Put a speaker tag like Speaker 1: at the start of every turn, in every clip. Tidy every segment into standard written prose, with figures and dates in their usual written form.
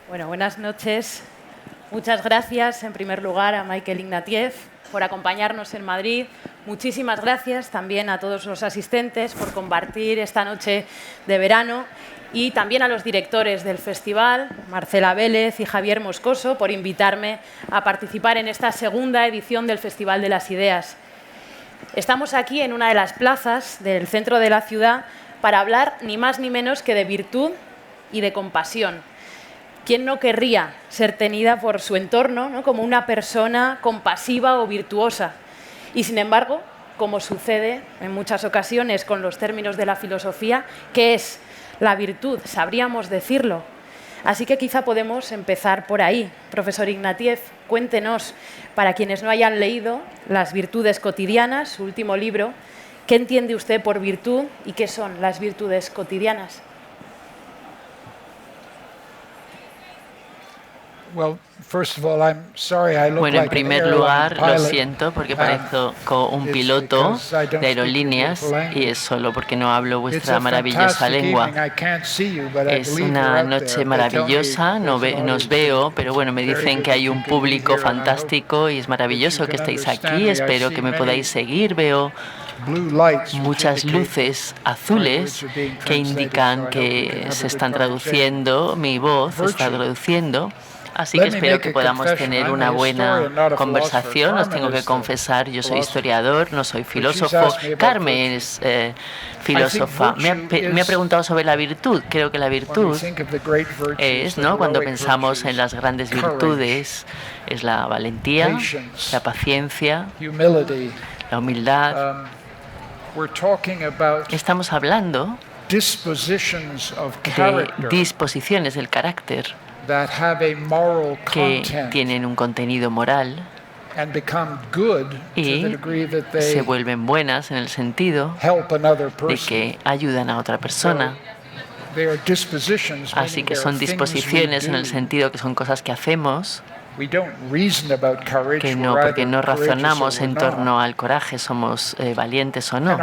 Speaker 1: Bueno, buenas noches. Muchas gracias, en primer lugar, a Michael Ignatieff por acompañarnos en Madrid. Muchísimas gracias también a todos los asistentes por compartir esta noche de verano y también a los directores del festival, Marcela Vélez y Javier Moscoso, por invitarme a participar en esta segunda edición del Festival de las Ideas. Estamos aquí en una de las plazas del centro de la ciudad para hablar ni más ni menos que de virtud y de compasión. ¿Quién no querría ser tenida por su entorno, ¿no?, como una persona compasiva o virtuosa? Y sin embargo, como sucede en muchas ocasiones con los términos de la filosofía, ¿qué es la virtud? ¿Sabríamos decirlo? Así que quizá podemos empezar por ahí. Profesor Ignatieff, cuéntenos, para quienes no hayan leído Las virtudes cotidianas, su último libro, ¿qué entiende usted por virtud y qué son las virtudes cotidianas?
Speaker 2: Bueno, en primer lugar, lo siento porque parezco un piloto de aerolíneas y es solo porque no hablo vuestra maravillosa lengua. Es una noche maravillosa, nos veo, pero bueno, me dicen que hay un público fantástico y es maravilloso que estéis aquí. Espero que me podáis seguir. Veo muchas luces azules que indican que se están traduciendo, mi voz se está traduciendo. Así que espero que podamos tener una buena conversación. Os tengo que confesar, yo soy historiador, no soy filósofo. Carmen es filósofa. Me ha preguntado sobre la virtud. Creo que la virtud es, ¿no?, cuando pensamos en las grandes virtudes, es la valentía, la paciencia, la humildad. Estamos hablando de disposiciones del carácter que tienen un contenido moral y se vuelven buenas en el sentido de que ayudan a otra persona. Así que son disposiciones en el sentido que son cosas que hacemos, que no, porque no razonamos en torno al coraje, somos valientes o no.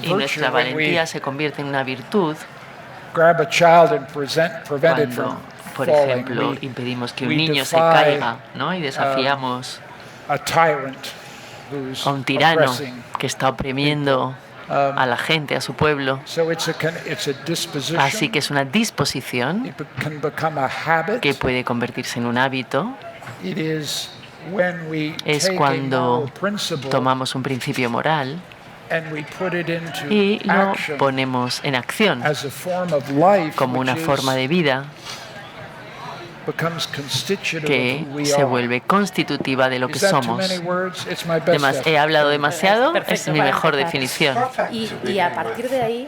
Speaker 2: Y nuestra valentía se convierte en una virtud cuando, por ejemplo, impedimos que un niño se caiga, ¿no?, y desafiamos a un tirano que está oprimiendo a la gente, a su pueblo. Así que es una disposición que puede convertirse en un hábito. Es cuando tomamos un principio moral y lo ponemos en acción como una forma de vida que se vuelve constitutiva de lo que somos. ¿He hablado demasiado? Es mi mejor definición.
Speaker 1: Y a partir de ahí,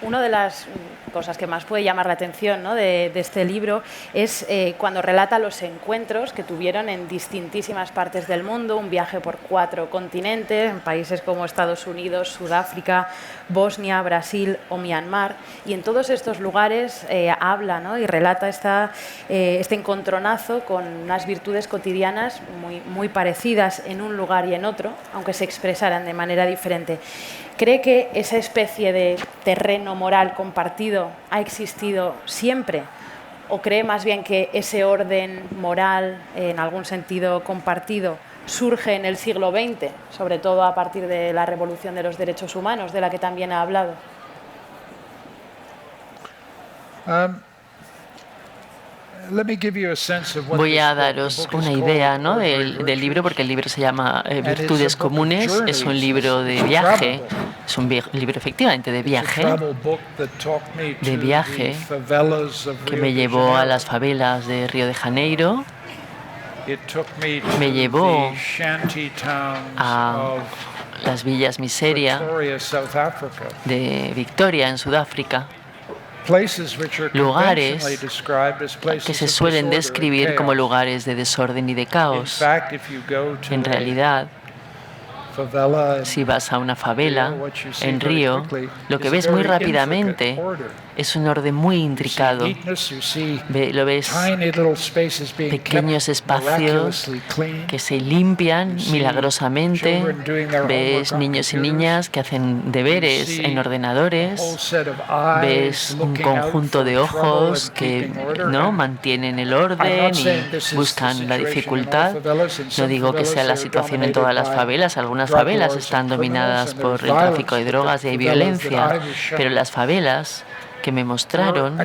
Speaker 1: una de las cosas que más puede llamar la atención, ¿no?, de este libro es cuando relata los encuentros que tuvieron en distintísimas partes del mundo, un viaje por 4 continentes, en países como Estados Unidos, Sudáfrica, Bosnia, Brasil o Myanmar. Y en todos estos lugares habla, ¿no?, y relata este encontronazo con unas virtudes cotidianas muy parecidas en un lugar y en otro, aunque se expresaran de manera diferente. ¿Cree que esa especie de terreno moral compartido ha existido siempre? ¿O cree más bien que ese orden moral, en algún sentido compartido, surge en el siglo XX, sobre todo a partir de la revolución de los derechos humanos, de la que también ha hablado?
Speaker 2: Voy a daros una idea, ¿no?, del libro, porque el libro se llama Virtudes Comunes. Es un libro de viaje, es un libro efectivamente de viaje que me llevó a las favelas de Río de Janeiro, me llevó a las villas miseria de Victoria, en Sudáfrica. Lugares que se suelen describir como lugares de desorden y de caos. En realidad, si vas a una favela en Río, lo que ves muy rápidamente Es un orden muy intricado. Lo ves, pequeños espacios que se limpian milagrosamente. Ves niños y niñas que hacen deberes en ordenadores. Ves un conjunto de ojos que mantienen el orden y buscan la dificultad. No digo que sea la situación en todas las favelas. Algunas favelas están dominadas por el tráfico de drogas y hay violencia, pero las favelas que me mostraron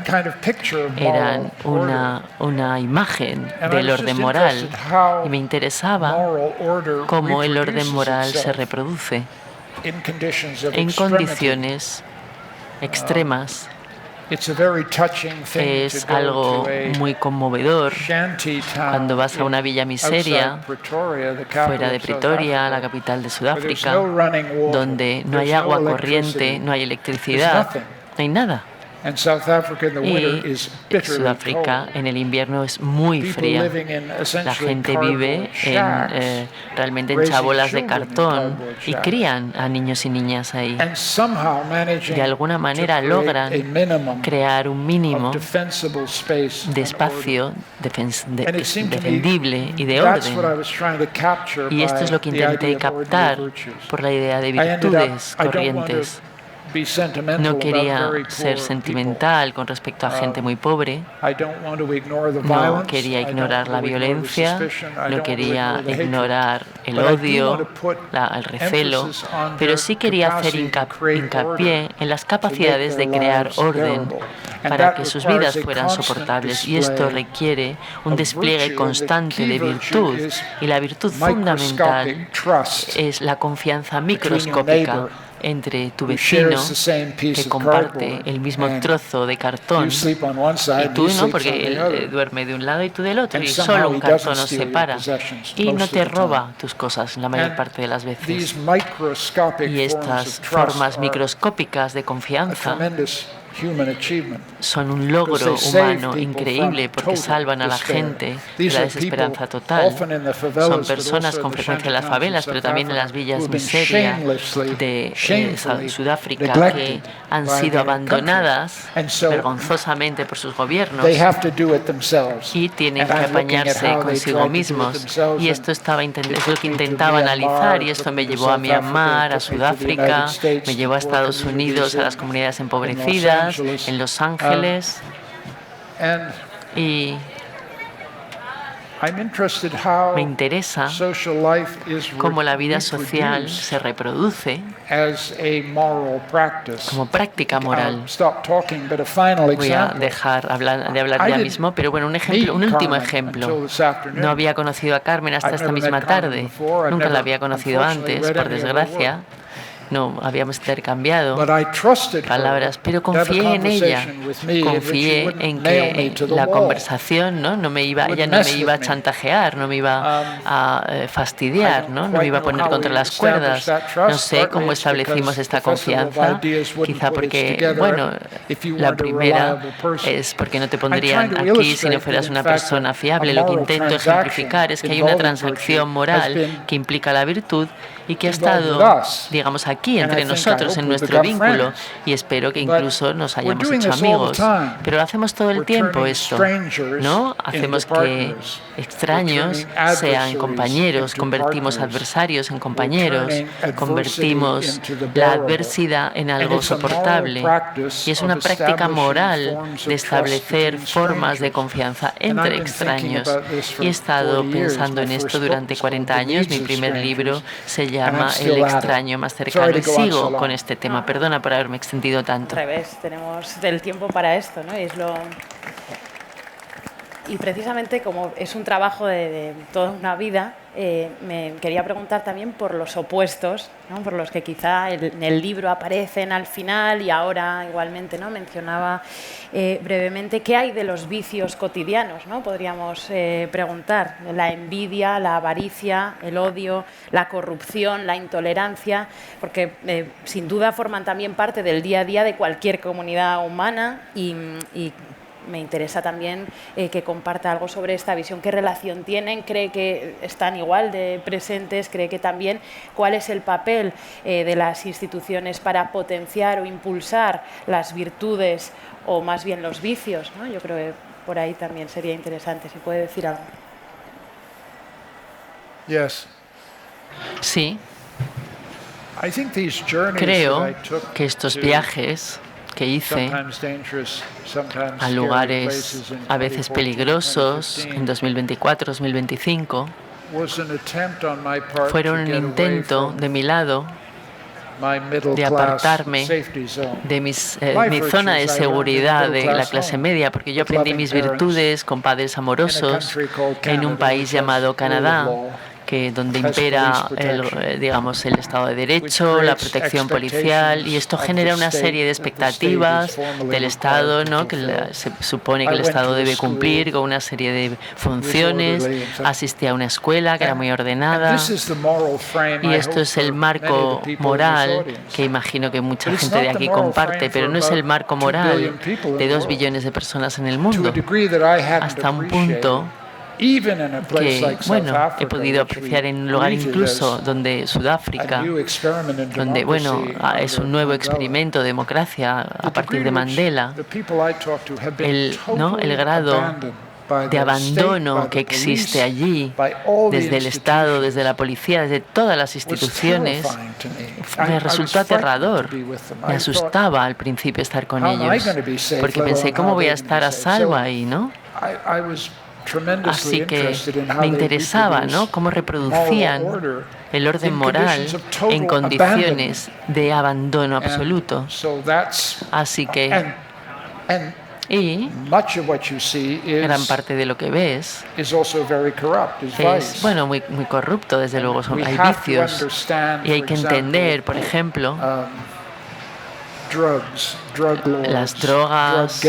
Speaker 2: eran una imagen del orden moral y me interesaba cómo el orden moral se reproduce en condiciones extremas. Es algo muy conmovedor cuando vas a una villa miseria fuera de Pretoria, la capital de Sudáfrica, donde no hay agua corriente, no hay electricidad, no hay nada. Y Sudáfrica en el invierno es muy fría. La gente vive realmente en chabolas de cartón y crían a niños y niñas ahí. De alguna manera logran crear un mínimo de espacio defendible y de orden. Y esto es lo que intenté captar por la idea de virtudes corrientes. No quería ser sentimental con respecto a gente muy pobre. No quería ignorar la violencia, no quería ignorar el odio, el recelo, pero sí quería hacer hincapié en las capacidades de crear orden para que sus vidas fueran soportables. Y esto requiere un despliegue constante de virtud. Y la virtud fundamental es la confianza microscópica entre tu vecino que comparte el mismo trozo de cartón y tú no, porque él duerme de un lado y tú del otro y solo un cartón nos separa y no te roba tus cosas la mayor parte de las veces. Y estas formas microscópicas de confianza son un logro humano increíble porque salvan a la gente de la desesperanza total. Son personas con frecuencia en las favelas, pero también en las villas miseria de Sudáfrica que han sido abandonadas vergonzosamente por sus gobiernos y tienen que apañarse consigo mismos. Y esto es lo que intentaba analizar y esto me llevó a Myanmar, a Sudáfrica, me llevó a Estados Unidos, a las comunidades empobrecidas, en Los Ángeles, y me interesa cómo la vida social se reproduce como práctica moral. Voy a dejar de hablar ya mismo, pero bueno, un último ejemplo. No había conocido a Carmen hasta esta misma tarde. Nunca la había conocido antes, por desgracia. No habíamos intercambiado palabras, pero confié en ella. Confié en que la conversación ella no me iba a chantajear, no me iba a fastidiar, no me iba a poner contra las cuerdas. No sé cómo establecimos esta confianza. Quizá porque, la primera es porque no te pondrían aquí si no fueras una persona fiable. Lo que intento ejemplificar es que hay una transacción moral que implica la virtud y que ha estado, digamos, aquí entre nosotros, en nuestro vínculo, y espero que incluso nos hayamos hecho amigos. Pero lo hacemos todo el tiempo esto, ¿no? Hacemos que extraños sean compañeros, convertimos adversarios en compañeros, convertimos la adversidad en algo soportable. Y es una práctica moral de establecer formas de confianza entre extraños. Y he estado pensando en esto durante 40 años. Mi primer libro se llama El extraño más cercano y sigo con este tema. Perdona por haberme extendido tanto.
Speaker 1: Al revés, tenemos del tiempo para esto, ¿no? Y precisamente como es un trabajo de toda una vida, me quería preguntar también por los opuestos, ¿no? Por los que quizá en el libro aparecen al final y ahora igualmente, ¿no? Mencionaba brevemente qué hay de los vicios cotidianos, ¿no? Podríamos preguntar. La envidia, la avaricia, el odio, la corrupción, la intolerancia, porque sin duda forman también parte del día a día de cualquier comunidad humana y me interesa también que comparta algo sobre esta visión. ¿Qué relación tienen? ¿Cree que están igual de presentes? ¿Cree que también cuál es el papel de las instituciones para potenciar o impulsar las virtudes o más bien los vicios, ¿no? Yo creo que por ahí también sería interesante, si puede decir algo.
Speaker 3: Yes.
Speaker 2: Sí. Creo que estos viajes que hice a lugares a veces peligrosos en 2024, 2025, fueron un intento de mi lado de apartarme de mi zona de seguridad de la clase media, porque yo aprendí mis virtudes con padres amorosos en un país llamado Canadá, donde impera el Estado de Derecho, la protección policial, y esto genera una serie de expectativas del Estado, ¿no?, que se supone que el Estado debe cumplir con una serie de funciones. Asistí a una escuela que era muy ordenada, y esto es el marco moral que imagino que mucha gente de aquí comparte, pero no es el marco moral de 2 billones de personas en el mundo, hasta un punto que, bueno, he podido apreciar en un lugar incluso donde Sudáfrica, donde, bueno, es un nuevo experimento de democracia a partir de Mandela, el grado de abandono que existe allí desde el Estado, desde la policía, desde todas las instituciones, me resultó aterrador. Me asustaba al principio estar con ellos, porque pensé, ¿cómo voy a estar a salvo ahí, no? Así que me interesaba, ¿no?, cómo reproducían el orden moral en condiciones de abandono absoluto. Así que, y gran parte de lo que ves es, bueno, muy corrupto, desde luego. Hay vicios, y hay que entender, por ejemplo, las drogas,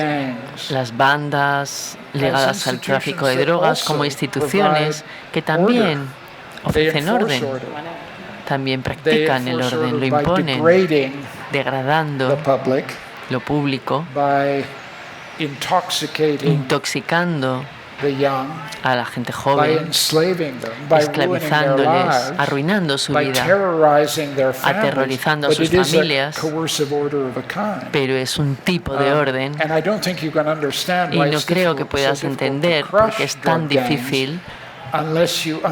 Speaker 2: las bandas ligadas al tráfico de drogas como instituciones que también ofrecen orden, también practican el orden, lo imponen, degradando lo público, intoxicando a la gente joven, esclavizándoles, arruinando su vida, aterrorizando a sus familias, pero es un tipo de orden, y no creo que puedas entender por qué es tan difícil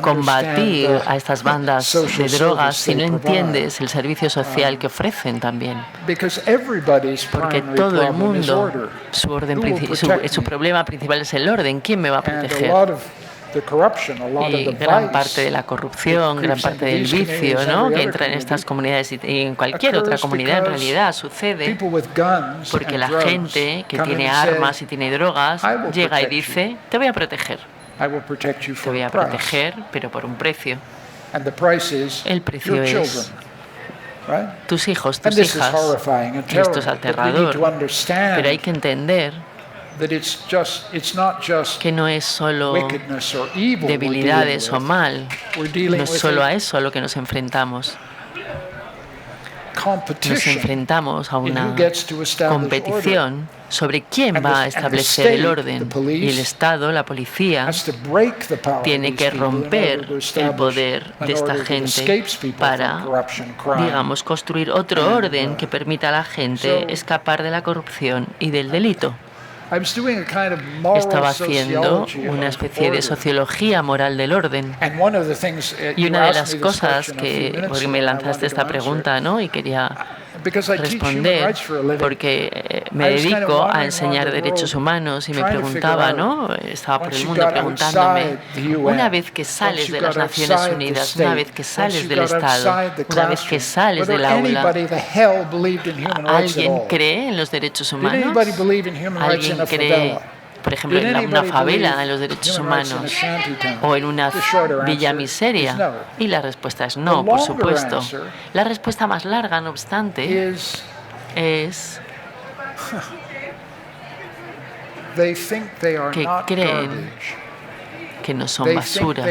Speaker 2: combatir a estas bandas de drogas si no entiendes el servicio social que ofrecen también. Porque todo el mundo, su problema principal es el orden. ¿Quién me va a proteger? Y gran parte de la corrupción, gran parte del vicio, ¿no?, que entra en estas comunidades y en cualquier otra comunidad en realidad sucede porque la gente que tiene armas y tiene drogas llega y dice, te voy a proteger. Te voy a proteger, pero por un precio. El precio es tus hijos, tus hijas. Esto es aterrador, pero hay que entender que no es solo debilidades o mal, no es solo a eso a lo que nos enfrentamos. Nos enfrentamos a una competición sobre quién va a establecer el orden, y el Estado, la policía, tiene que romper el poder de esta gente para, digamos, construir otro orden que permita a la gente escapar de la corrupción y del delito. Estaba haciendo una especie de sociología moral del orden. Y una de las cosas porque me lanzaste esta pregunta, ¿no?, y quería responder, porque me dedico a enseñar derechos humanos, y me preguntaba, ¿no?, estaba por el mundo preguntándome, una vez que sales de las Naciones Unidas, una vez que sales del Estado, una vez que sales del aula, ¿alguien cree en los derechos humanos? ¿Alguien cree, por ejemplo, en una favela, en los derechos humanos, o en una villa miseria? Y la respuesta es no, por supuesto. La respuesta más larga, no obstante, es que creen que no son basura,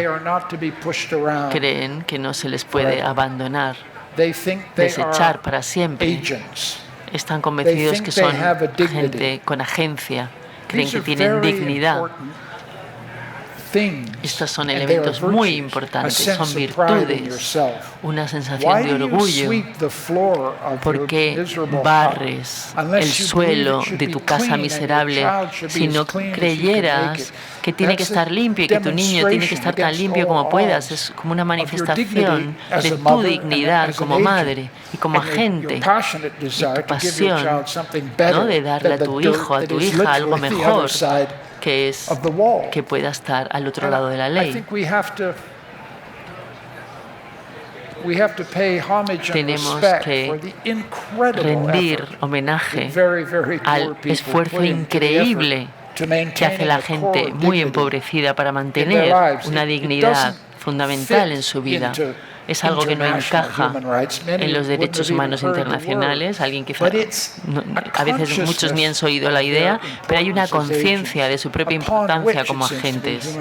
Speaker 2: creen que no se les puede abandonar, desechar para siempre. Están convencidos que son gente con agencia, creen que tienen dignidad. Estos son elementos muy importantes, son virtudes, una sensación de orgullo. ¿Por qué barres el suelo de tu casa miserable si no creyeras que tiene que estar limpio y que tu niño tiene que estar tan limpio como puedas? Es como una manifestación de tu dignidad como madre y como agente, y tu pasión, ¿no?, de darle a tu hijo, a tu hija algo mejor, que es que pueda estar al otro lado de la ley. Tenemos que rendir homenaje al esfuerzo increíble que hace la gente muy empobrecida para mantener una dignidad fundamental en su vida. Es algo que no encaja en los derechos humanos internacionales. A veces muchos ni han oído la idea, pero hay una conciencia de su propia importancia como agentes.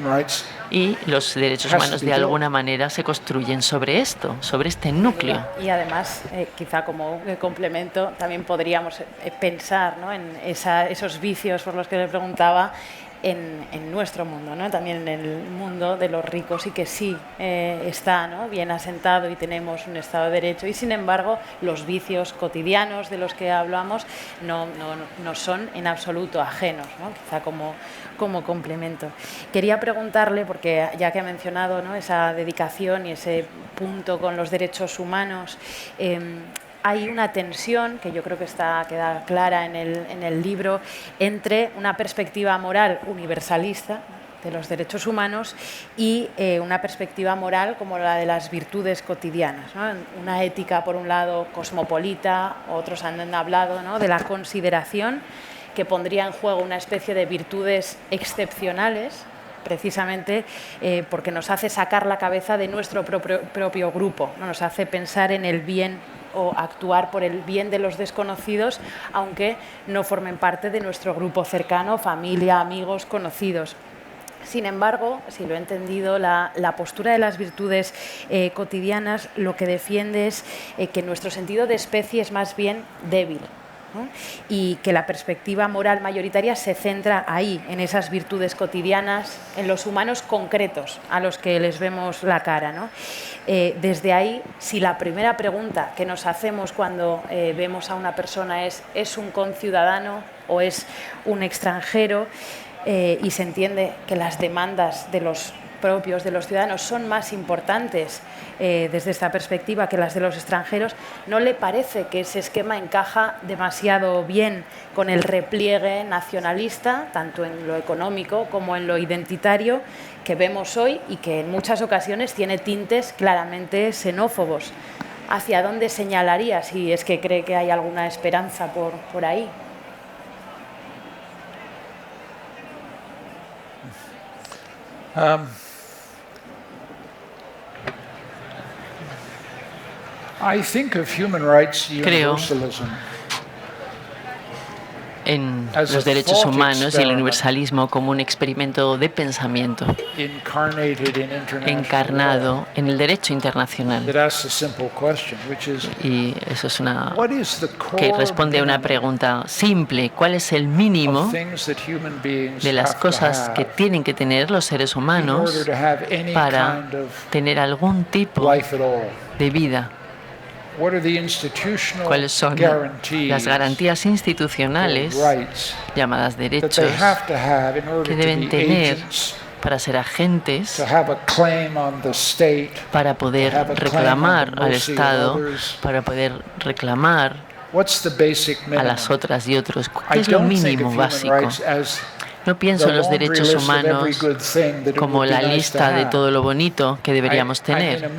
Speaker 2: Y los derechos humanos de alguna manera se construyen sobre esto, sobre este núcleo.
Speaker 1: Y además, quizá como complemento, también podríamos pensar, ¿no?, en esos vicios por los que le preguntaba, en nuestro mundo, ¿no?, también en el mundo de los ricos, y que sí está, ¿no?, bien asentado y tenemos un Estado de Derecho, y sin embargo los vicios cotidianos de los que hablamos no son en absoluto ajenos, ¿no?, quizá como complemento. Quería preguntarle, porque ya que ha mencionado, ¿no?, esa dedicación y ese punto con los derechos humanos, hay una tensión, que yo creo que queda clara en el libro, entre una perspectiva moral universalista de los derechos humanos y una perspectiva moral como la de las virtudes cotidianas, ¿no? Una ética, por un lado, cosmopolita, otros han hablado, ¿no?, de la consideración, que pondría en juego una especie de virtudes excepcionales, precisamente porque nos hace sacar la cabeza de nuestro propio grupo, ¿no? Nos hace pensar en el bien o actuar por el bien de los desconocidos, aunque no formen parte de nuestro grupo cercano, familia, amigos, conocidos. Sin embargo, si lo he entendido, la postura de las virtudes cotidianas lo que defiende es que nuestro sentido de especie es más bien débil, ¿no?, y que la perspectiva moral mayoritaria se centra ahí, en esas virtudes cotidianas, en los humanos concretos a los que les vemos la cara, ¿no? Desde ahí, si la primera pregunta que nos hacemos cuando vemos a una persona es un conciudadano o es un extranjero, y se entiende que las demandas de los propios, de los ciudadanos, son más importantes desde esta perspectiva que las de los extranjeros, ¿no le parece que ese esquema encaja demasiado bien con el repliegue nacionalista, tanto en lo económico como en lo identitario, que vemos hoy y que en muchas ocasiones tiene tintes claramente xenófobos? ¿Hacia dónde señalaría, si es que cree que hay alguna esperanza por ahí?
Speaker 2: Creo en los derechos humanos y el universalismo como un experimento de pensamiento encarnado en el derecho internacional. Y eso es que responde a una pregunta simple: ¿cuál es el mínimo de las cosas que tienen que tener los seres humanos para tener algún tipo de vida? ¿Cuáles son las garantías institucionales, llamadas derechos, que deben tener para ser agentes, para poder reclamar al Estado, para poder reclamar a las otras y otros? ¿Qué es lo mínimo básico? No pienso en los derechos humanos como la lista de todo lo bonito que deberíamos tener.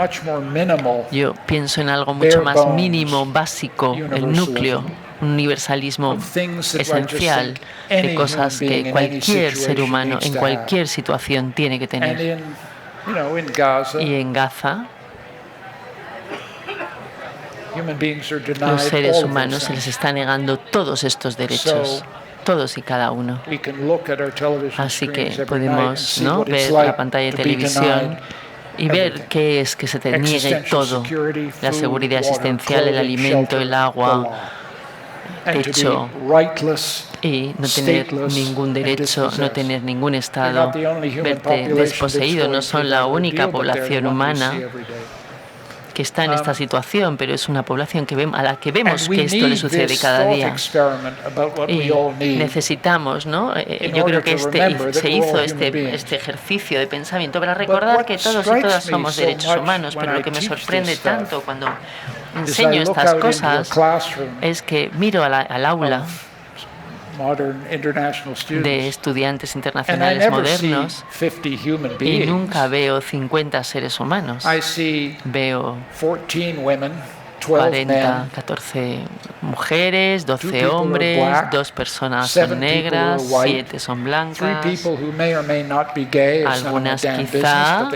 Speaker 2: Yo pienso en algo mucho más mínimo, básico, el núcleo, un universalismo esencial de cosas que cualquier ser humano en cualquier situación tiene que tener. Y en Gaza, los seres humanos se les está negando todos estos derechos, todos y cada uno. Así que podemos, ¿no?, ver la pantalla de televisión y ver qué es que se te niegue todo: la seguridad existencial, el alimento, el agua, hecho y no tener ningún derecho, no tener ningún estado, verte desposeído. No son la única población humana que está en esta situación, pero es una población a la que vemos que esto le sucede cada día. Y necesitamos, ¿no? Yo creo que se hizo este ejercicio de pensamiento para recordar que todos y todas somos derechos humanos, pero lo que me sorprende tanto cuando enseño estas cosas es que miro al aula de estudiantes internacionales modernos y nunca veo 50 seres humanos. Veo 14 mujeres, 12 hombres, 2 personas son negras, 7 son blancas, algunas quizá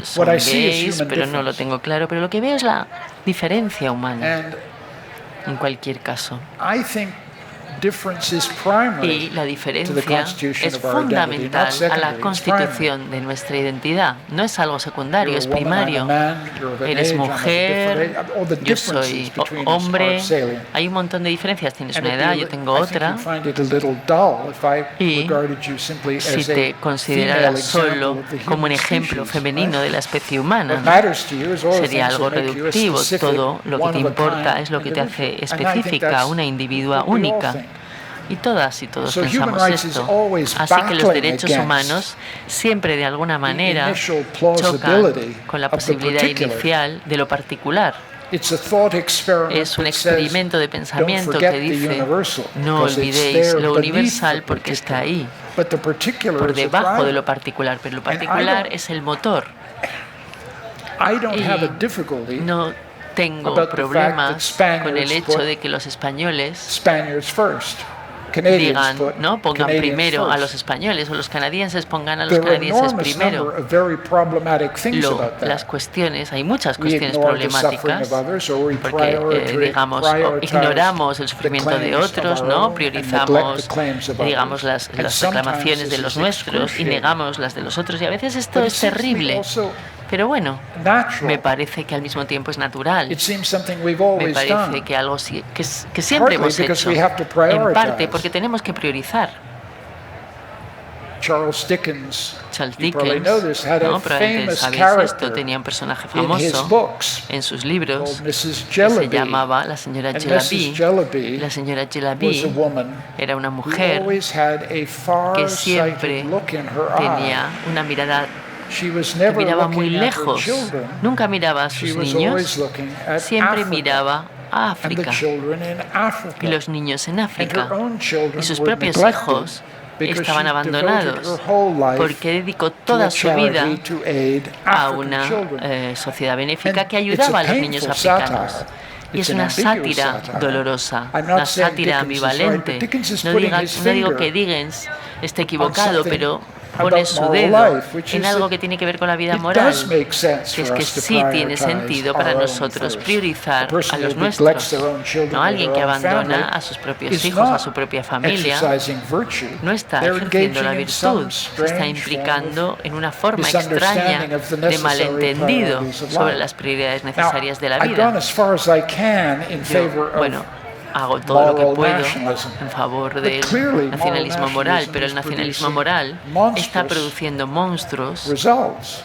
Speaker 2: son gays, pero no lo tengo claro. Pero lo que veo es la diferencia humana, en cualquier caso. Y la diferencia es fundamental a la constitución de nuestra identidad. No es algo secundario, es primario. Eres mujer, yo soy hombre. Hay un montón de diferencias. Tienes una edad, yo tengo otra. Y si te consideraras solo como un ejemplo femenino de la especie humana, sería algo reductivo. Todo lo que te importa es lo que te hace específica, una individua única. Y todas y todos pensamos esto. Así que los derechos humanos siempre de alguna manera chocan con la posibilidad inicial de lo particular. Es un experimento de pensamiento que dice, no olvidéis lo universal porque está ahí, por debajo de lo particular, pero lo particular es el motor. Y no tengo problemas con el hecho de que los españoles digan, ¿no? Pongan primero a los españoles o los canadienses pongan a los canadienses primero. Las cuestiones, hay muchas cuestiones problemáticas porque, digamos, ignoramos el sufrimiento de otros, ¿no? Priorizamos, digamos, las reclamaciones de los nuestros y negamos las de los otros. Y a veces esto es terrible. Pero bueno, me parece que al mismo tiempo es natural. Me parece que algo que siempre hemos hecho, en parte porque tenemos que priorizar. Charles Dickens, ¿no? Probablemente sabéis esto, tenía un personaje famoso en sus libros que se llamaba la señora Jellyby. La señora Jellyby era una mujer que siempre tenía una mirada que miraba muy lejos, nunca miraba a sus niños, siempre miraba a África y los niños en África. Y sus propios hijos estaban abandonados porque dedicó toda su vida a una sociedad benéfica que ayudaba a los niños africanos. Y es una sátira dolorosa, una sátira ambivalente. No digo que Dickens esté equivocado, pero pone su dedo en algo que tiene que ver con la vida moral, que es que sí tiene sentido para nosotros priorizar a los nuestros. No alguien que abandona a sus propios hijos, a su propia familia, no está ejerciendo la virtud, se está implicando en una forma extraña de malentendido sobre las prioridades necesarias de la vida. Hago todo lo que puedo en favor del nacionalismo moral, pero el nacionalismo moral está produciendo monstruos. Estamos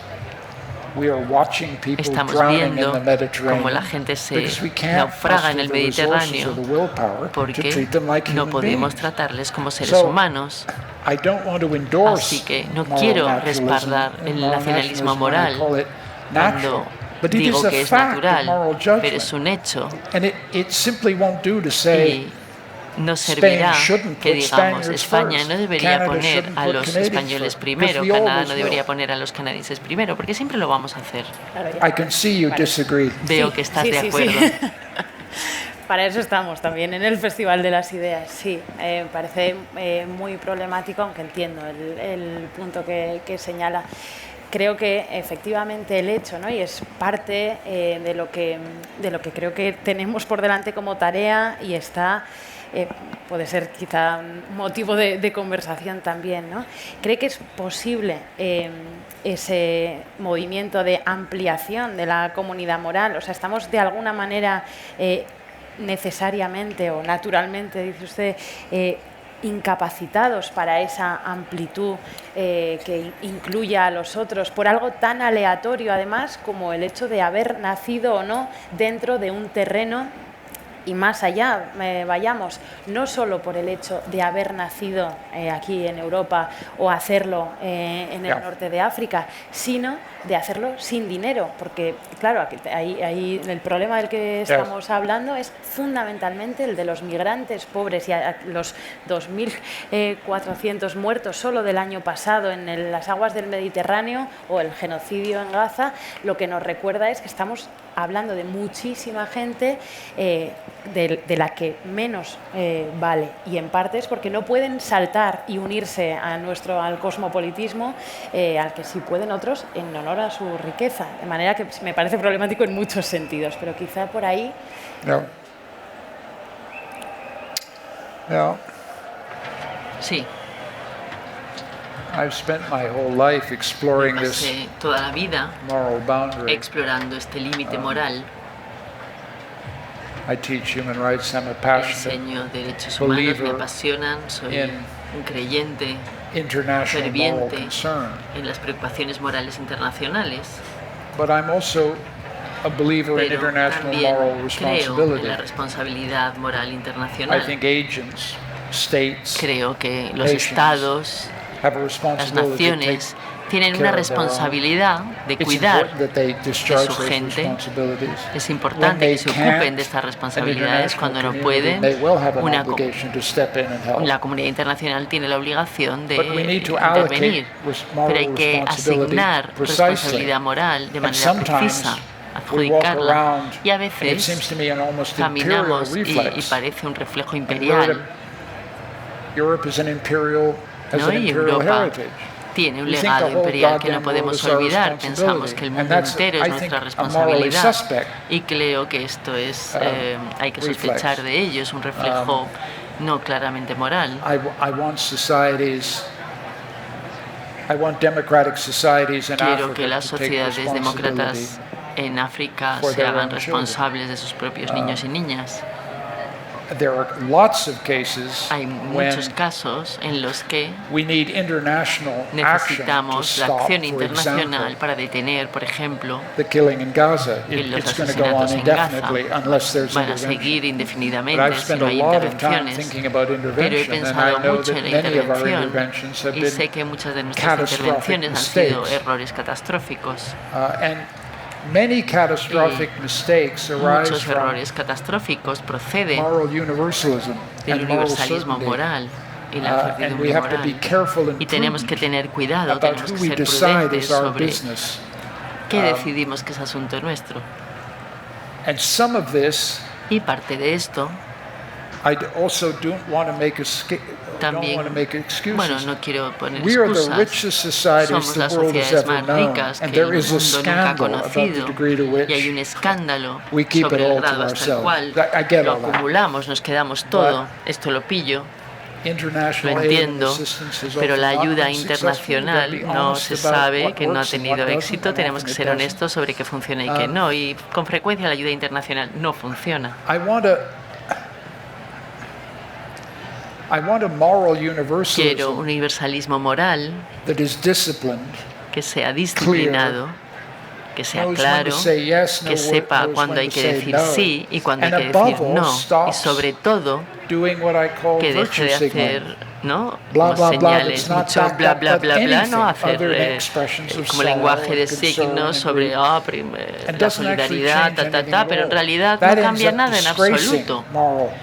Speaker 2: viendo cómo la gente se naufraga en el Mediterráneo porque no podemos tratarles como seres humanos. Así que no quiero respaldar el nacionalismo moral cuando digo que es natural, pero es un hecho. Y no servirá que digamos España no debería poner a los españoles primero, Canadá no debería poner a los canadienses primero, porque siempre lo vamos a hacer. Veo que estás de acuerdo. Sí.
Speaker 1: Para eso estamos también en el Festival de las Ideas. Sí, parece muy problemático, aunque entiendo el punto que señala. Creo que efectivamente el hecho, ¿no? Y es parte de lo que creo que tenemos por delante como tarea y está, puede ser quizá un motivo de conversación también, ¿no? ¿Cree que es posible ese movimiento de ampliación de la comunidad moral? O sea, estamos de alguna manera necesariamente o naturalmente, dice usted, incapacitados para esa amplitud que incluya a los otros, por algo tan aleatorio además como el hecho de haber nacido o no dentro de un terreno. Y más allá, vayamos, no solo por el hecho de haber nacido aquí en Europa o hacerlo en el norte de África, sino de hacerlo sin dinero, porque claro, ahí el problema del que estamos hablando es fundamentalmente el de los migrantes pobres, y a los 2.400 muertos solo del año pasado en las aguas del Mediterráneo o el genocidio en Gaza, lo que nos recuerda es que estamos hablando de muchísima gente de la que menos vale, y en parte es porque no pueden saltar y unirse al cosmopolitismo al que sí pueden otros en honor a su riqueza, de manera que me parece problemático en muchos sentidos, pero quizá por ahí...
Speaker 2: Sí.
Speaker 3: I've spent my whole life exploring this
Speaker 2: toda la vida
Speaker 3: moral boundary.
Speaker 2: Explorando este límite moral.
Speaker 3: I teach human rights. I'm a passionate
Speaker 2: Enseño derechos humanos, me apasionan, soy un creyente ferviente en las preocupaciones morales internacionales.
Speaker 3: But I'm also a believer in international moral responsibility.
Speaker 2: Creo en la responsabilidad moral internacional.
Speaker 3: I think agents, states,
Speaker 2: creo que los estados, las naciones tienen una responsabilidad de cuidar de su gente. Es importante que se ocupen de estas responsabilidades. Cuando no pueden, la comunidad internacional tiene la obligación de intervenir. Pero hay que asignar responsabilidad moral de manera precisa, adjudicarla. Y a veces caminamos y parece un reflejo imperial. ¿No? Y Europa tiene un legado imperial que no podemos olvidar. Pensamos que el mundo entero es nuestra responsabilidad, y creo que esto es, hay que sospechar de ello, es un reflejo no claramente moral. Quiero que las sociedades demócratas en África se hagan responsables de sus propios niños y niñas. Hay muchos casos en los que necesitamos la acción internacional para detener, por ejemplo, los asesinatos en Gaza. Van a seguir indefinidamente si no hay intervenciones. Pero he pensado mucho en la intervención y sé que muchas de nuestras intervenciones han sido errores catastróficos. Muchos errores catastróficos proceden del universalismo moral y la certidumbre moral. Y tenemos que tener cuidado, tenemos que ser prudentes sobre qué decidimos que es asunto nuestro. Y parte de esto también, bueno, no quiero poner excusas. Somos las sociedades más ricas que el mundo nunca ha conocido, y hay un escándalo sobre el grado hasta el cual lo acumulamos, nos quedamos todo. Esto lo pillo, lo entiendo, pero la ayuda internacional no se sabe que no ha tenido éxito. Tenemos que ser honestos sobre qué funciona y qué no, y con frecuencia la ayuda internacional no funciona. Quiero un universalismo moral que sea disciplinado, que sea claro, que sepa cuándo hay que decir sí y cuándo hay que decir no, y sobre todo que deje de hacer, ¿no?, señales, mucho bla bla bla bla, no hacer como lenguaje de signos sobre la solidaridad, pero en realidad no cambia nada en absoluto.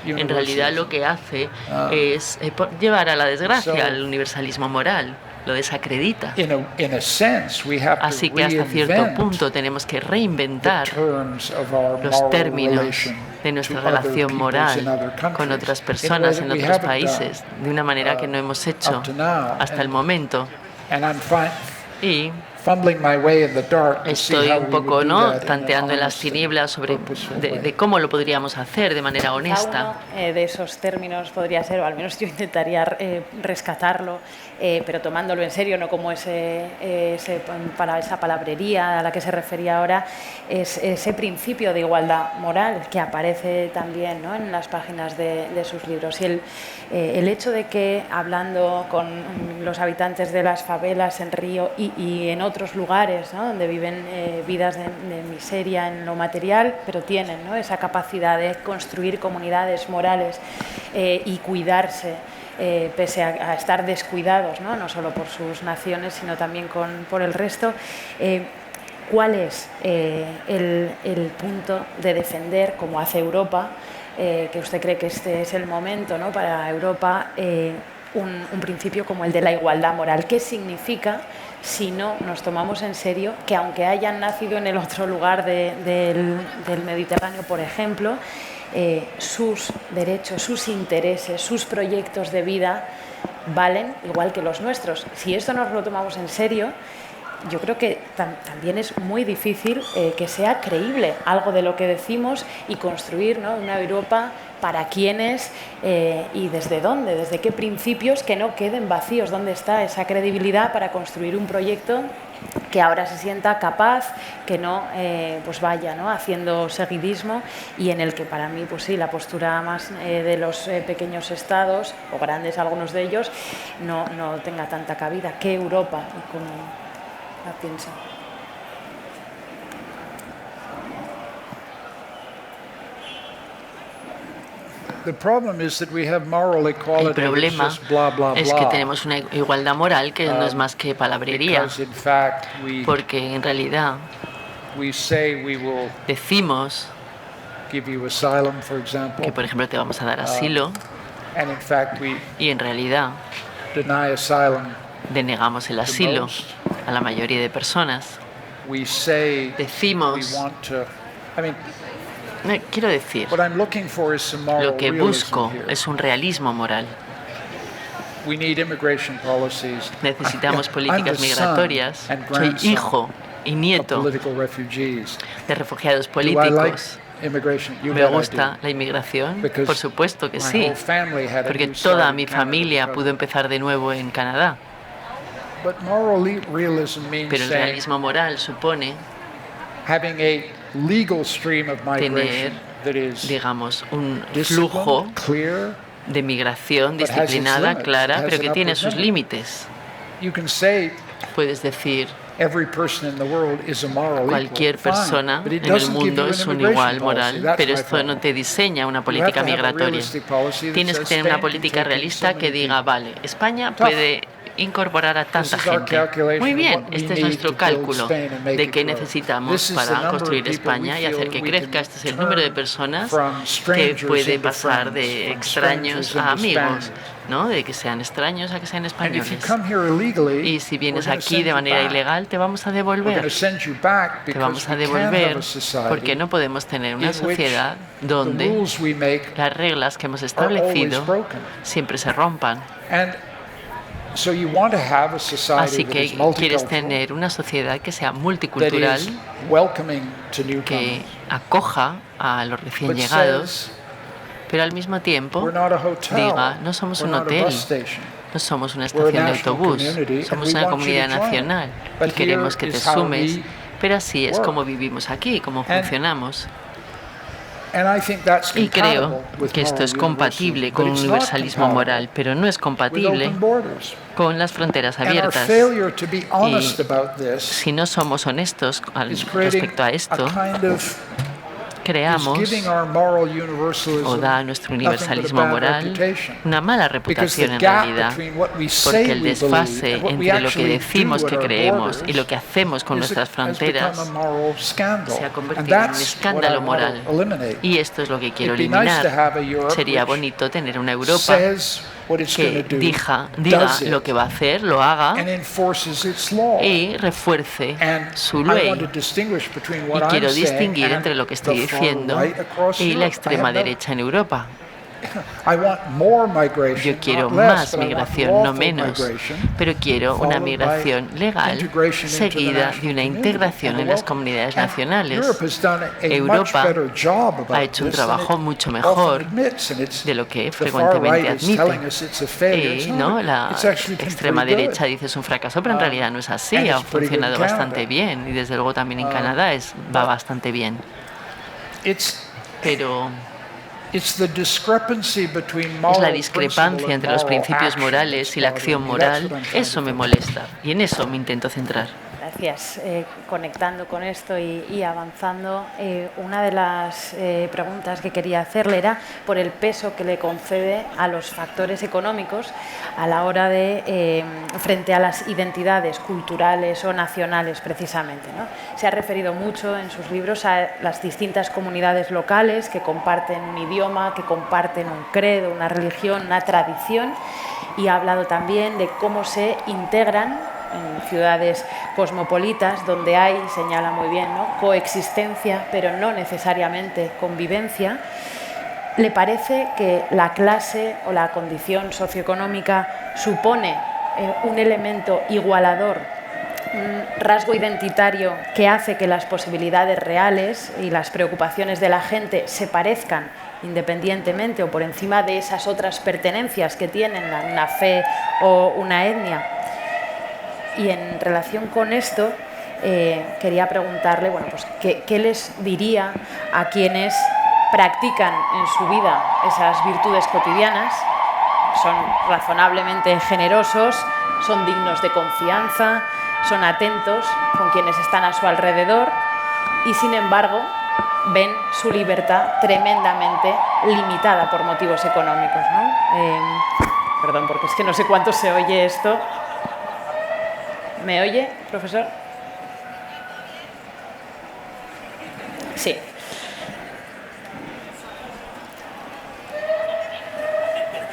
Speaker 2: En realidad lo que hace es llevar a la desgracia al universalismo moral, lo desacredita. Así que hasta cierto punto tenemos que reinventar los términos de nuestra relación moral con otras personas en otros países de una manera que no hemos hecho hasta el momento. Y Estoy un poco, ¿no?, tanteando en las tinieblas sobre de cómo lo podríamos hacer de manera honesta.
Speaker 1: Uno de esos términos podría ser, o al menos yo intentaría rescatarlo, pero tomándolo en serio, no como esa palabrería a la que se refería ahora, es ese principio de igualdad moral que aparece también, ¿no?, en las páginas de sus libros. Y el hecho de que, hablando con los habitantes de las favelas en Río y en otros lugares, ¿no?, donde viven vidas de miseria en lo material, pero tienen, ¿no?, esa capacidad de construir comunidades morales y cuidarse, pese a estar descuidados, ¿no?, solo por sus naciones, sino también por el resto. ¿Cuál es el punto de defender, como hace Europa, que usted cree que este es el momento, ¿no?, para Europa, un principio como el de la igualdad moral? ¿Qué significa si no nos tomamos en serio que, aunque hayan nacido en el otro lugar del Mediterráneo, por ejemplo, sus derechos, sus intereses, sus proyectos de vida valen igual que los nuestros? Si esto nos lo tomamos en serio, yo creo que también es muy difícil que sea creíble algo de lo que decimos y construir, ¿no?, una Europa para quiénes y desde dónde, desde qué principios, que no queden vacíos. ¿Dónde está esa credibilidad para construir un proyecto que ahora se sienta capaz, que no pues vaya, ¿no?, haciendo seguidismo, y en el que, para mí, pues sí, la postura más de los pequeños estados, o grandes algunos de ellos, no tenga tanta cabida? ¿Qué Europa y cómo la piensa?
Speaker 2: El problema es que tenemos una igualdad moral que no es más que palabrería, porque en realidad decimos que, por ejemplo, te vamos a dar asilo, y en realidad denegamos el asilo a la mayoría de personas. Decimos, quiero decir, lo que busco es un realismo moral. Necesitamos políticas migratorias. Soy hijo y nieto de refugiados políticos. ¿Me gusta la inmigración? Por supuesto que sí, porque toda mi familia pudo empezar de nuevo en Canadá. Pero el realismo moral supone tener, digamos, un flujo de migración disciplinada, clara, pero que tiene sus límites. Puedes decir, cualquier persona en el mundo es un igual moral, pero esto no te diseña una política migratoria. Tienes que tener una política realista que diga, vale, España puede incorporar a tanta gente. Muy bien, este es nuestro cálculo de qué necesitamos para construir España y hacer que crezca. Este es el número de personas que puede pasar de extraños a amigos, ¿no?, de que sean extraños a que sean españoles. Y si vienes aquí de manera ilegal, te vamos a devolver. Te vamos a devolver porque no podemos tener una sociedad donde las reglas que hemos establecido siempre se rompan. Así que quieres tener una sociedad que sea multicultural, que acoja a los recién llegados, pero al mismo tiempo diga, no somos un hotel, no somos una estación de autobús, somos una comunidad nacional y queremos que te sumes, pero así es como vivimos aquí, como funcionamos. Y creo que esto es compatible con un universalismo moral, pero no es compatible con las fronteras abiertas. Y si no somos honestos respecto a esto, creamos o da a nuestro universalismo moral una mala reputación en realidad, porque el desfase entre lo que decimos que creemos y lo que hacemos con nuestras fronteras se ha convertido en un escándalo moral. Y esto es lo que quiero eliminar. Sería bonito tener una Europa que diga lo que va a hacer, lo haga y refuerce su ley. Y quiero distinguir entre lo que estoy diciendo y la extrema derecha en Europa. Yo quiero más migración, no menos, pero quiero una migración legal seguida de una integración en las comunidades nacionales. Europa ha hecho un trabajo mucho mejor de lo que frecuentemente admite. ¿No? La extrema derecha dice es un fracaso, pero en realidad no es así. Ha funcionado bastante bien y desde luego también en Canadá va bastante bien. Pero es la discrepancia entre los principios morales y la acción moral. Eso me molesta y en eso me intento centrar.
Speaker 1: Gracias. Conectando con esto y avanzando, una de las preguntas que quería hacerle era por el peso que le concede a los factores económicos a la hora de, frente a las identidades culturales o nacionales precisamente, ¿no? Se ha referido mucho en sus libros a las distintas comunidades locales que comparten un idioma, que comparten un credo, una religión, una tradición, y ha hablado también de cómo se integran en ciudades cosmopolitas donde hay, señala muy bien, ¿no?, coexistencia, pero no necesariamente convivencia. ¿Le parece que la clase o la condición socioeconómica supone un elemento igualador, un rasgo identitario que hace que las posibilidades reales y las preocupaciones de la gente se parezcan independientemente o por encima de esas otras pertenencias que tienen una fe o una etnia? Y en relación con esto, quería preguntarle, bueno, pues, ¿qué les diría a quienes practican en su vida esas virtudes cotidianas? Son razonablemente generosos, son dignos de confianza, son atentos con quienes están a su alrededor y, sin embargo, ven su libertad tremendamente limitada por motivos económicos, ¿no? Perdón, porque es que no sé cuánto se oye esto. ¿Me oye, profesor? Sí.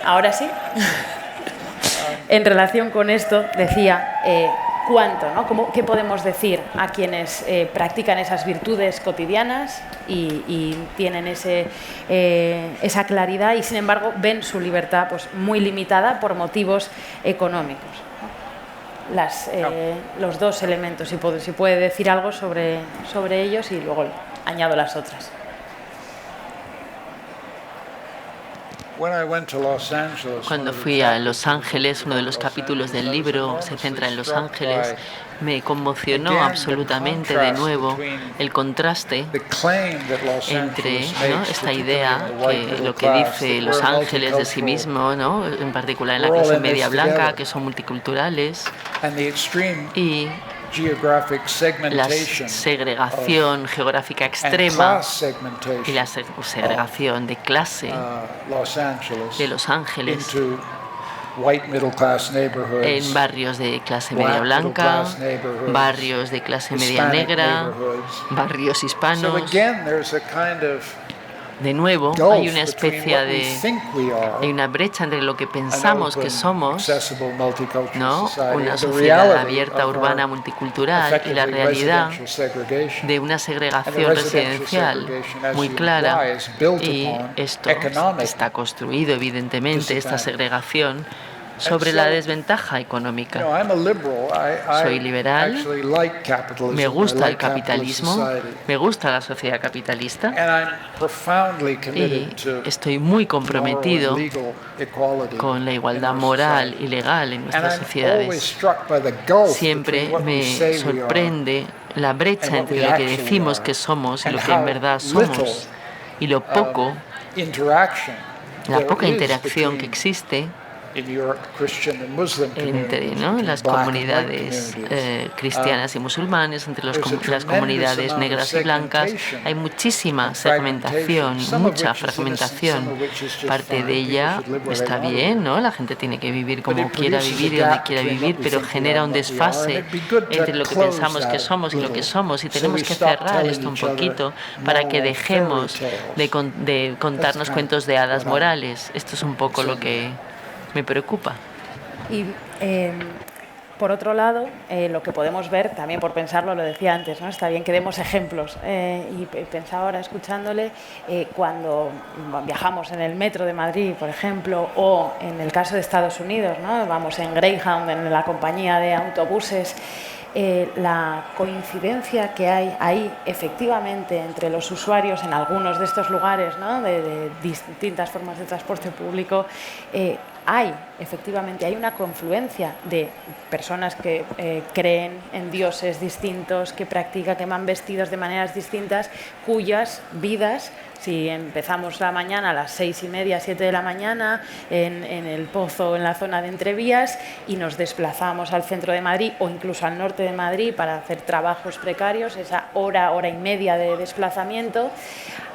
Speaker 1: ¿Ahora sí? En relación con esto, decía, ¿cuánto, ¿no? ¿Qué podemos decir a quienes practican esas virtudes cotidianas y tienen esa claridad y, sin embargo, ven su libertad pues, muy limitada por motivos económicos? Los dos elementos, si puede decir algo sobre ellos y luego añado las otras.
Speaker 2: Cuando fui a Los Ángeles, uno de los capítulos del libro se centra en Los Ángeles. Me conmocionó absolutamente de nuevo el contraste entre, ¿no?, esta idea, que lo que dice Los Ángeles de sí mismo, ¿no?, en particular en la clase media blanca, que son multiculturales, y la segregación geográfica extrema y la segregación de clase de Los Ángeles en barrios de clase media blanca, barrios de clase media negra, barrios hispanos. De nuevo, hay una especie hay una brecha entre lo que pensamos que somos, ¿no?, una sociedad abierta, urbana, multicultural, y la realidad de una segregación residencial muy clara. Y esto está construido, evidentemente, esta segregación, sobre la desventaja económica. Soy liberal, me gusta el capitalismo, me gusta la sociedad capitalista y estoy muy comprometido con la igualdad moral y legal en nuestras sociedades. Siempre me sorprende la brecha entre lo que decimos que somos y lo que en verdad somos, y la poca interacción que existe entre, ¿no?, las comunidades cristianas y musulmanes, entre las comunidades negras y blancas. Hay muchísima segmentación, mucha fragmentación. Parte de ella está bien, ¿no? La gente tiene que vivir como quiera vivir y donde quiera vivir, pero genera un desfase entre lo que pensamos que somos y lo que somos, y tenemos que cerrar esto un poquito para que dejemos de contarnos cuentos de hadas morales. Esto es un poco lo que me preocupa.
Speaker 1: Y por otro lado, lo que podemos ver, también por pensarlo, lo decía antes, ¿no? Está bien que demos ejemplos. Y pensaba ahora, escuchándole, cuando viajamos en el metro de Madrid, por ejemplo, o en el caso de Estados Unidos, ¿no? Vamos en Greyhound, en la compañía de autobuses, la coincidencia que hay ahí efectivamente entre los usuarios en algunos de estos lugares, ¿no? de distintas formas de transporte público, efectivamente hay una confluencia de personas que creen en dioses distintos, que practican, que van vestidos de maneras distintas, cuyas vidas, si empezamos la mañana a las 6:30, 7 de la mañana en el Pozo, en la zona de Entrevías, y nos desplazamos al centro de Madrid o incluso al norte de Madrid para hacer trabajos precarios, esa hora y media de desplazamiento,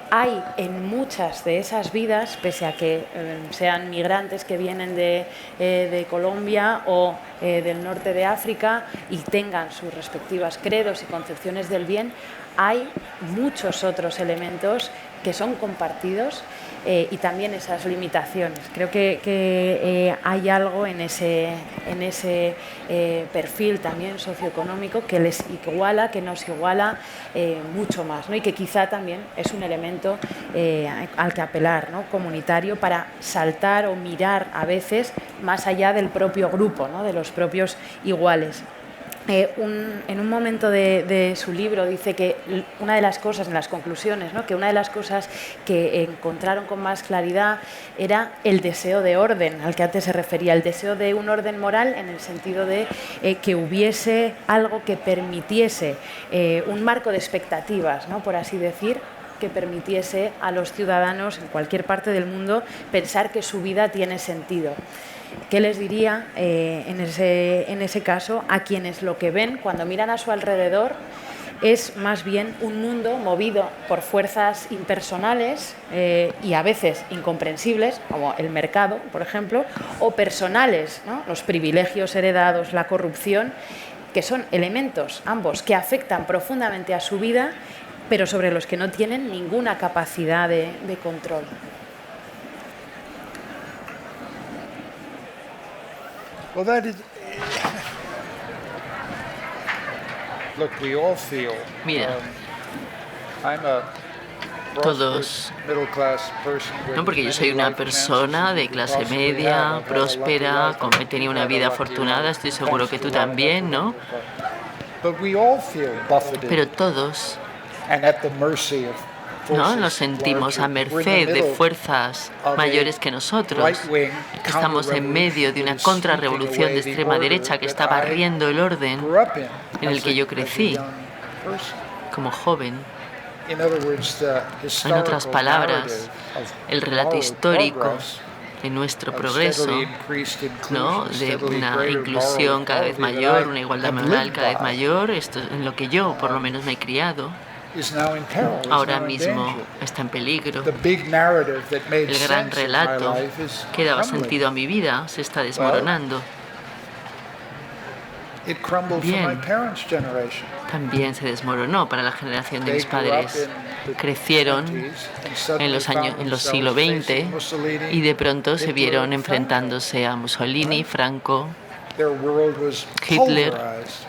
Speaker 1: hay en muchas de esas vidas, pese a que sean migrantes que vienen de Colombia o del norte de África y tengan sus respectivas credos y concepciones del bien, hay muchos otros elementos que son compartidos y también esas limitaciones. Creo que hay algo en ese perfil también socioeconómico que les iguala, que nos iguala mucho más, ¿no? Y que quizá también es un elemento al que apelar, ¿no? Comunitario, para saltar o mirar a veces más allá del propio grupo, ¿no? De los propios iguales. En un momento de su libro dice que una de las cosas, en las conclusiones, ¿no? Que una de las cosas que encontraron con más claridad era el deseo de orden, al que antes se refería, el deseo de un orden moral en el sentido de que hubiese algo que permitiese un marco de expectativas, ¿no? Por así decir, que permitiese a los ciudadanos en cualquier parte del mundo pensar que su vida tiene sentido. ¿Qué les diría en ese caso a quienes lo que ven cuando miran a su alrededor es más bien un mundo movido por fuerzas impersonales y a veces incomprensibles, como el mercado, por ejemplo, o personales, ¿no? Los privilegios heredados, la corrupción, que son elementos ambos que afectan profundamente a su vida, pero sobre los que no tienen ninguna capacidad de control.
Speaker 3: Well, that is. Look, we all feel.
Speaker 2: Mira,
Speaker 3: I'm a
Speaker 2: todos,
Speaker 3: middle class person.
Speaker 2: no, porque yo soy una persona de clase media, próspera, tenía una vida afortunada, estoy seguro que tú también, ¿no?
Speaker 3: But we all feel buffeted.
Speaker 2: Pero todos,
Speaker 3: And at the mercy of
Speaker 2: ¿no? Nos sentimos a merced de fuerzas mayores que nosotros. Estamos en medio de una contrarrevolución de extrema derecha que está barriendo el orden en el que yo crecí como joven. En otras palabras, el relato histórico de nuestro progreso, ¿no? De una inclusión cada vez mayor, una igualdad moral cada vez mayor, esto en lo que yo por lo menos me he criado, ahora mismo está en peligro. El gran relato que daba sentido a mi vida se está desmoronando. Bien, también se desmoronó para la generación de mis padres. Crecieron en los siglos XX y de pronto se vieron enfrentándose a Mussolini, Franco, Hitler.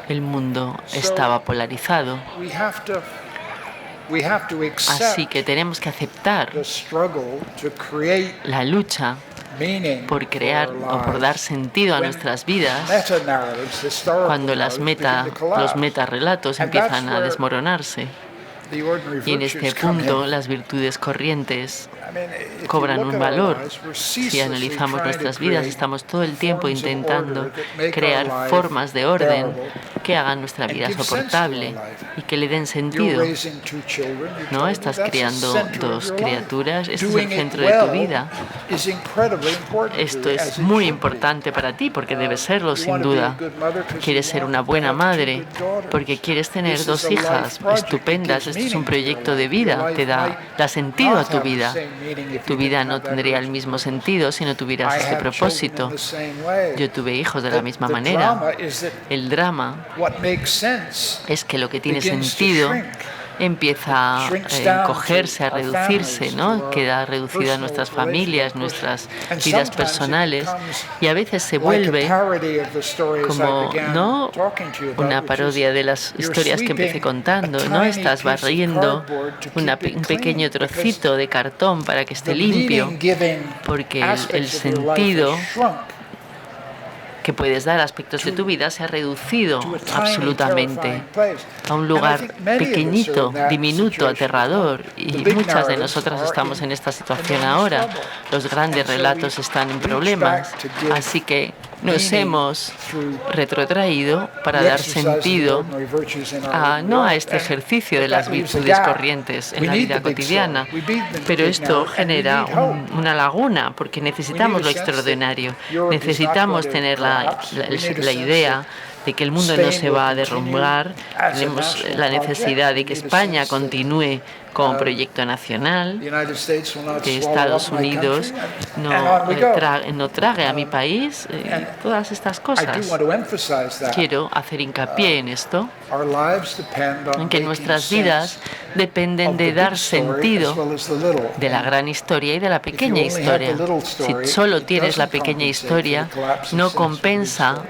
Speaker 2: El mundo estaba polarizado. Así que tenemos que aceptar la lucha por crear o por dar sentido a nuestras vidas cuando los metarrelatos empiezan a desmoronarse. Y en este punto las virtudes corrientes cobran un valor. Si analizamos nuestras vidas, estamos todo el tiempo intentando crear formas de orden que hagan nuestra vida soportable y que le den sentido. ¿No? Estás criando dos criaturas, este es el centro de tu vida. Esto es muy importante para ti porque debes serlo sin duda. Quieres ser una buena madre porque quieres tener dos hijas estupendas. Este es un proyecto de vida, te da sentido a tu vida. Tu vida no tendría el mismo sentido si no tuvieras este propósito. Yo tuve hijos de la misma manera. El drama es que lo que tiene sentido empieza a encogerse, a reducirse, ¿no? Queda reducida a nuestras familias, nuestras vidas personales, y a veces se vuelve como, ¿no?, una parodia de las historias que empecé contando, ¿no? Estás barriendo un pequeño trocito de cartón para que esté limpio, porque el sentido que puedes dar aspectos de tu vida se ha reducido absolutamente a un lugar pequeñito, diminuto, aterrador. Y muchas de nosotras estamos en esta situación ahora. Los grandes relatos están en problemas, así que nos hemos retrotraído para dar sentido no a este ejercicio de las virtudes corrientes en la vida cotidiana, pero esto genera una laguna, porque necesitamos lo extraordinario, necesitamos tener la idea de que el mundo no se va a derrumbar. Tenemos la necesidad de que España continúe como proyecto nacional, que Estados Unidos no trague a mi país, todas estas cosas. Quiero hacer hincapié en esto, en que nuestras vidas dependen de dar sentido de la gran historia y de la pequeña historia. Si solo tienes la pequeña historia, no compensa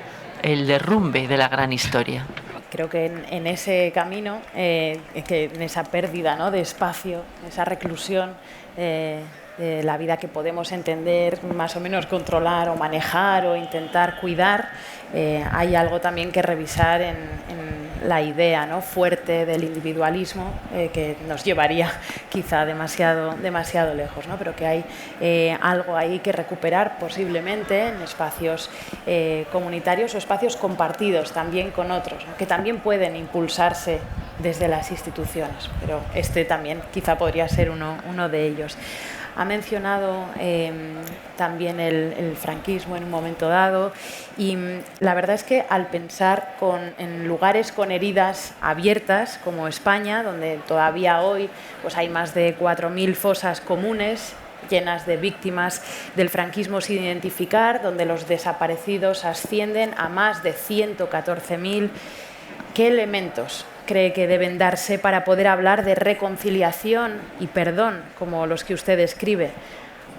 Speaker 2: el derrumbe de la gran historia.
Speaker 1: Creo que en ese camino, en esa pérdida, ¿no?, de espacio, esa reclusión de la vida que podemos entender, más o menos controlar o manejar o intentar cuidar, hay algo también que revisar en la idea, ¿no?, fuerte del individualismo, que nos llevaría quizá demasiado lejos, ¿no? Pero que hay algo ahí que recuperar posiblemente en espacios comunitarios o espacios compartidos también con otros, ¿no?, que también pueden impulsarse desde las instituciones, pero este también quizá podría ser uno de ellos. Ha mencionado también el franquismo en un momento dado, y la verdad es que al pensar en lugares con heridas abiertas como España, donde todavía hoy pues hay más de 4.000 fosas comunes llenas de víctimas del franquismo sin identificar, donde los desaparecidos ascienden a más de 114.000, ¿qué elementos cree que deben darse para poder hablar de reconciliación y perdón, como los que usted describe?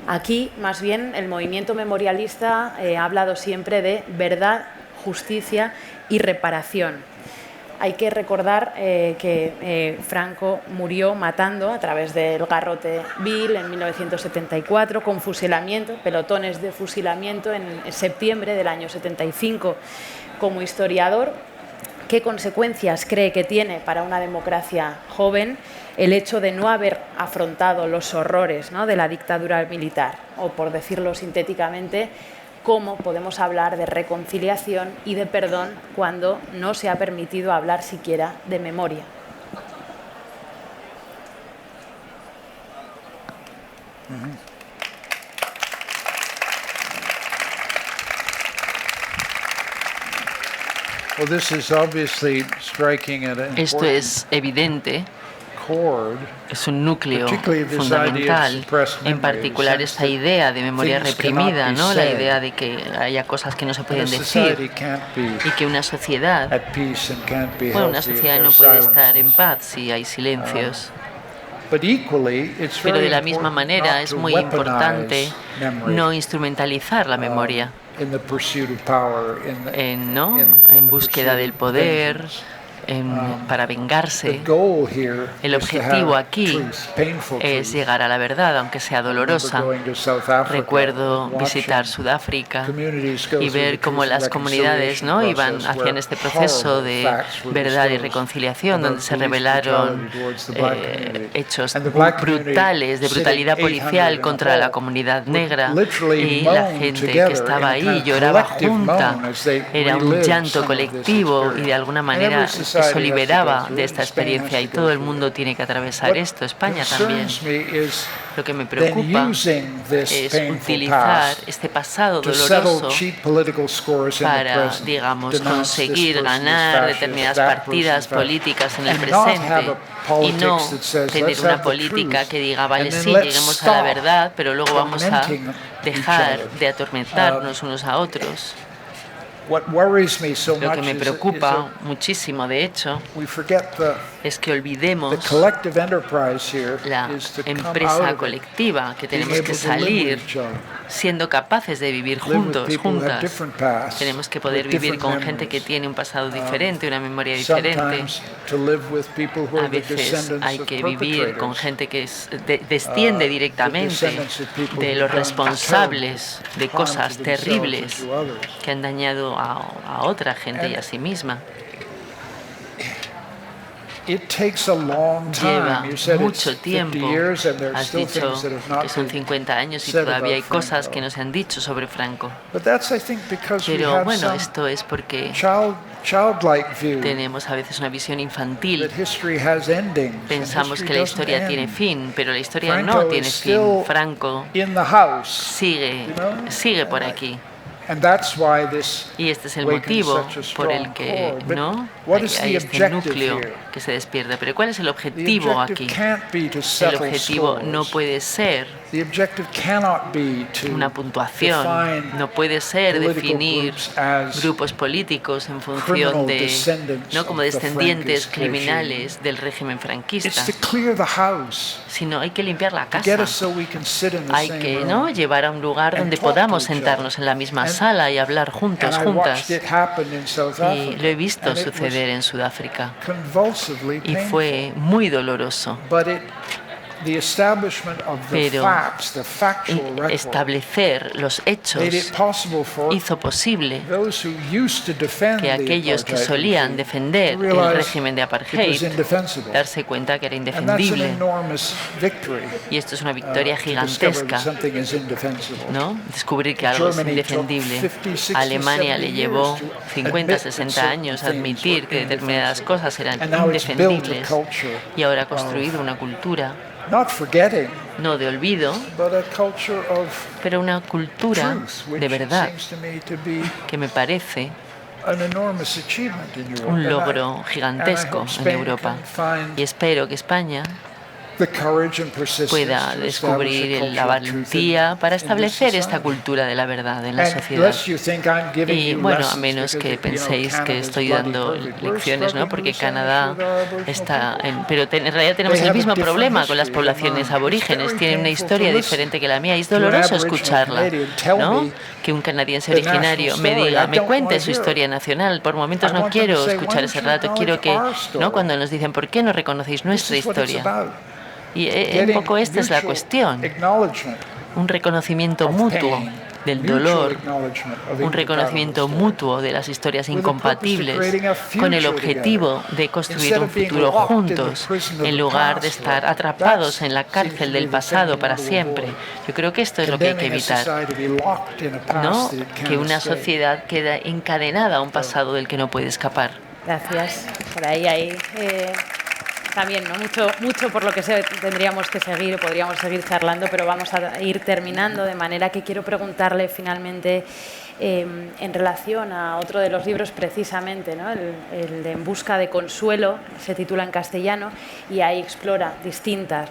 Speaker 1: Aquí, más bien, el movimiento memorialista ha hablado siempre de verdad, justicia y reparación. Hay que recordar que Franco murió matando a través del garrote vil en 1974, con fusilamiento, pelotones de fusilamiento en septiembre del año 75. Como historiador, ¿qué consecuencias cree que tiene para una democracia joven el hecho de no haber afrontado los horrores, ¿no?, de la dictadura militar? O, por decirlo sintéticamente, ¿cómo podemos hablar de reconciliación y de perdón cuando no se ha permitido hablar siquiera de memoria?
Speaker 2: Esto es evidente, es un núcleo fundamental, en particular esta idea de memoria reprimida, ¿no?, la idea de que haya cosas que no se pueden decir y que una sociedad no puede estar en paz si hay silencios. Pero de la misma manera es muy importante no instrumentalizar la memoria en búsqueda del poder, para vengarse. El objetivo aquí es llegar a la verdad, aunque sea dolorosa. Recuerdo visitar Sudáfrica y ver cómo las comunidades, ¿no?, hacían este proceso de verdad y reconciliación, donde se revelaron hechos brutales, de brutalidad policial contra la comunidad negra, y la gente que estaba ahí lloraba junta. Era un llanto colectivo y de alguna manera eso liberaba de esta experiencia, y todo el mundo tiene que atravesar esto, España también. Lo que me preocupa es utilizar este pasado doloroso para, digamos, conseguir ganar determinadas partidas políticas en el presente, y no tener una política que diga, vale, sí, lleguemos a la verdad, pero luego vamos a dejar de atormentarnos unos a otros. Lo que me preocupa muchísimo, de hecho, es que olvidemos la empresa colectiva, que tenemos que salir siendo capaces de vivir juntos, juntas. Tenemos que poder vivir con gente que tiene un pasado diferente, una memoria diferente. A veces hay que vivir con gente que desciende directamente de los responsables de cosas terribles que han dañado a otra gente y a sí misma. Lleva mucho tiempo. Has dicho que son 50 años y todavía hay cosas que no se han dicho sobre Franco. Pero bueno, esto es porque tenemos a veces una visión infantil. Pensamos que la historia tiene fin, pero la historia no tiene fin. Franco sigue por aquí. Y este es el motivo por el que hay este núcleo que se despierta. Pero ¿cuál es el objetivo aquí? El objetivo no puede ser una puntuación, no puede ser definir grupos políticos en función de, como descendientes criminales del régimen franquista, sino hay que limpiar la casa. Hay que llevar a un lugar donde podamos sentarnos en la misma sala y hablar juntos, juntas. Y lo he visto suceder en Sudáfrica y fue muy doloroso. Pero establecer los hechos hizo posible que aquellos que solían defender el régimen de apartheid darse cuenta que era indefendible. Y esto es una victoria gigantesca, descubrir que algo es indefendible. A Alemania le llevó 50, 60 años admitir que determinadas cosas eran indefendibles y ahora ha construido una cultura no de olvido, pero una cultura de verdad que me parece un logro gigantesco en Europa. Y espero que España pueda descubrir la valentía para establecer esta cultura de la verdad en la sociedad. Y bueno, a menos que penséis que estoy dando lecciones, porque Canadá está pero en realidad tenemos el mismo problema con las poblaciones aborígenes. Tienen una historia diferente que la mía y es doloroso escucharla, que un canadiense originario me cuente su historia nacional. Por momentos no quiero escuchar ese relato, quiero que, cuando nos dicen ¿por qué no reconocéis nuestra historia? Y un poco esta es la cuestión, un reconocimiento mutuo del dolor, un reconocimiento mutuo de las historias incompatibles, con el objetivo de construir un futuro juntos, en lugar de estar atrapados en la cárcel del pasado para siempre. Yo creo que esto es lo que hay que evitar, que una sociedad quede encadenada a un pasado del que no puede escapar.
Speaker 1: Gracias. Por ahí hay también mucho por lo que tendríamos que seguir, podríamos seguir charlando, pero vamos a ir terminando, de manera que quiero preguntarle finalmente en relación a otro de los libros precisamente, el de En busca de consuelo, se titula en castellano, y ahí explora distintas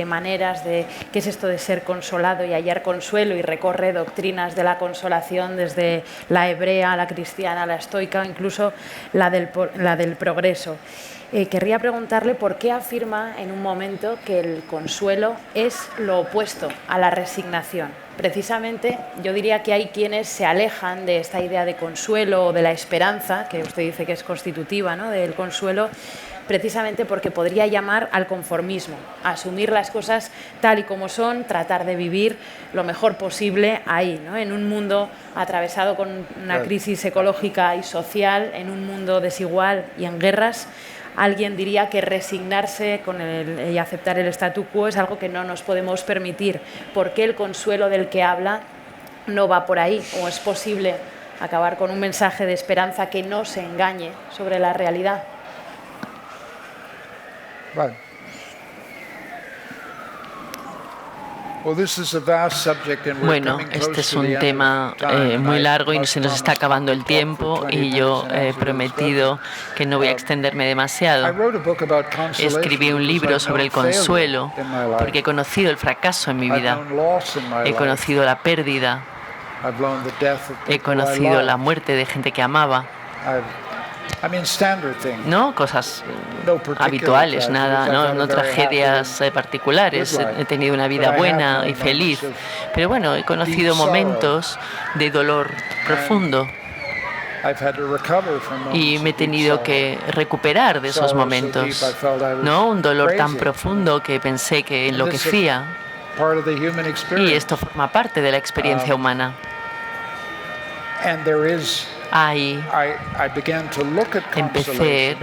Speaker 1: maneras de qué es esto de ser consolado y hallar consuelo, y recorre doctrinas de la consolación desde la hebrea, la cristiana, la estoica, incluso la del progreso. Querría preguntarle por qué afirma en un momento que el consuelo es lo opuesto a la resignación. Precisamente yo diría que hay quienes se alejan de esta idea de consuelo o de la esperanza, que usted dice que es constitutiva del consuelo, precisamente porque podría llamar al conformismo, a asumir las cosas tal y como son, tratar de vivir lo mejor posible ahí, en un mundo atravesado con una crisis ecológica y social, en un mundo desigual y en guerras. Alguien diría que resignarse y aceptar el statu quo es algo que no nos podemos permitir. ¿Por qué el consuelo del que habla no va por ahí? ¿O es posible acabar con un mensaje de esperanza que no se engañe sobre la realidad?
Speaker 3: Vale.
Speaker 2: Bueno, este es un tema muy largo y se nos está acabando el tiempo y yo he prometido que no voy a extenderme demasiado. Escribí un libro sobre el consuelo porque he conocido el fracaso en mi vida, he conocido la pérdida He conocido la muerte de gente que amaba. No cosas habituales, nada, no tragedias particulares. He tenido una vida buena y feliz. Pero bueno, he conocido momentos de dolor profundo. Y me he tenido que recuperar de esos momentos. ¿No? Un dolor tan profundo que pensé que enloquecía. Y esto forma parte de la experiencia humana. Ahí empecé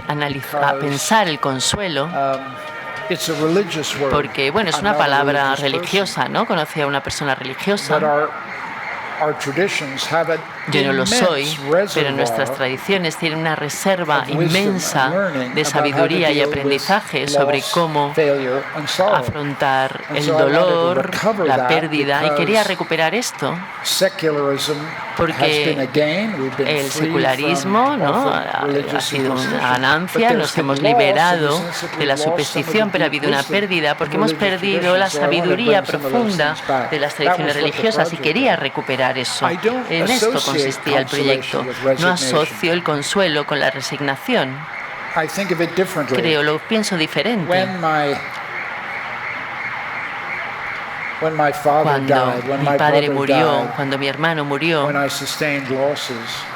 Speaker 2: a pensar el consuelo, porque bueno, es una palabra religiosa, ¿no? Conocí a una persona religiosa. Yo no lo soy, pero nuestras tradiciones tienen una reserva inmensa de sabiduría y aprendizaje sobre cómo afrontar el dolor, la pérdida, y quería recuperar esto porque el secularismo, ¿no?, ha sido una ganancia, nos hemos liberado de la superstición, pero ha habido una pérdida porque hemos perdido la sabiduría profunda de las tradiciones religiosas y quería recuperar eso. En esto consistía el proyecto. No asocio el consuelo con la resignación. Lo pienso diferente. Cuando mi padre murió, cuando mi hermano murió,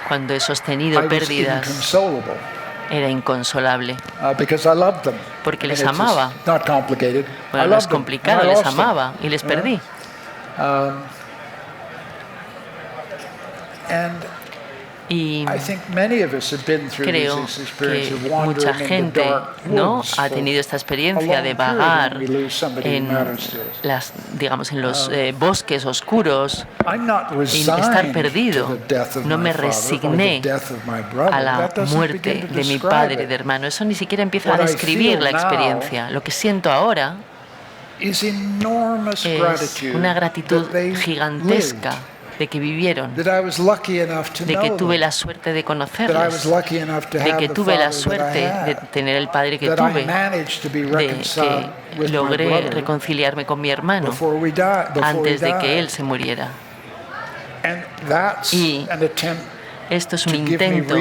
Speaker 2: cuando he sostenido pérdidas, era inconsolable, porque les amaba. Bueno, no es complicado, les amaba y les perdí. Y creo que mucha gente, ¿no?, ha tenido esta experiencia de vagar en los bosques oscuros y estar perdido. No me resigné a la muerte de mi padre, de hermano. Eso ni siquiera empieza a describir la experiencia. Lo que siento ahora es una gratitud gigantesca de que vivieron, de que tuve la suerte de conocerles, de que tuve la suerte de tener el padre que tuve, de que logré reconciliarme con mi hermano antes de que él se muriera. Y esto es un intento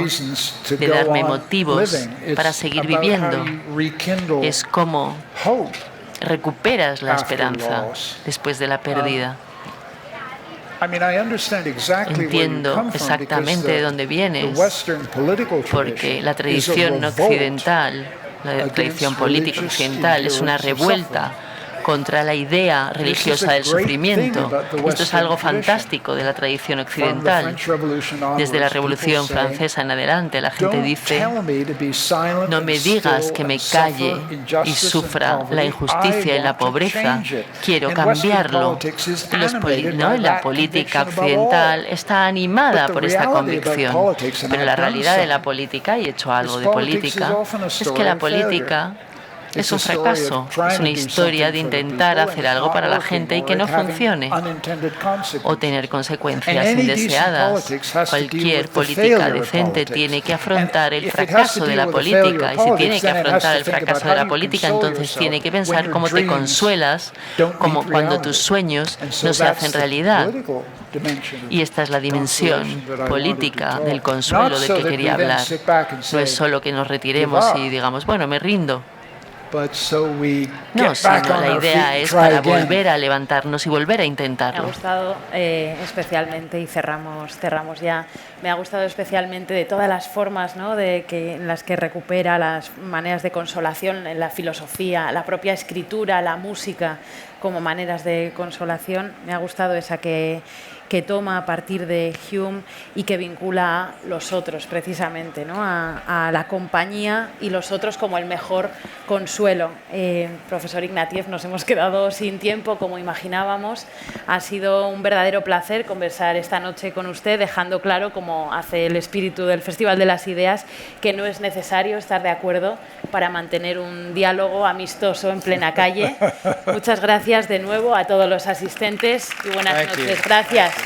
Speaker 2: de darme motivos para seguir viviendo. Es como recuperas la esperanza después de la pérdida. Entiendo exactamente de dónde vienes, porque la tradición occidental, la tradición política occidental, es una revuelta contra la idea religiosa del sufrimiento. Esto es algo fantástico de la tradición occidental. Desde la Revolución Francesa en adelante, la gente dice: no me digas que me calle y sufra la injusticia y la pobreza, quiero cambiarlo. La política occidental está animada por esta convicción, pero la realidad de la política, y he hecho algo de política, es que la política es un fracaso, es una historia de intentar hacer algo para la gente y que no funcione, o tener consecuencias indeseadas. Cualquier política decente tiene que afrontar el fracaso de la política, y si tiene que afrontar el fracaso de la política, entonces tiene que pensar cómo te consuelas, como cuando tus sueños no se hacen realidad. Y esta es la dimensión política del consuelo del que quería hablar. No es solo que nos retiremos y digamos, bueno, me rindo. No, sino la idea es para volver a levantarnos y volver a intentarlo.
Speaker 1: Me ha gustado especialmente, y cerramos ya, me ha gustado especialmente de todas las formas, ¿no?, en las que recupera las maneras de consolación en la filosofía, la propia escritura, la música como maneras de consolación. Me ha gustado esa que toma a partir de Hume y que vincula a los otros, precisamente, ¿no?, a la compañía y los otros como el mejor consuelo. Profesor Ignatieff, nos hemos quedado sin tiempo, como imaginábamos. Ha sido un verdadero placer conversar esta noche con usted, dejando claro, como hace el espíritu del Festival de las Ideas, que no es necesario estar de acuerdo para mantener un diálogo amistoso en plena calle. Muchas gracias de nuevo a todos los asistentes y buenas noches. Gracias.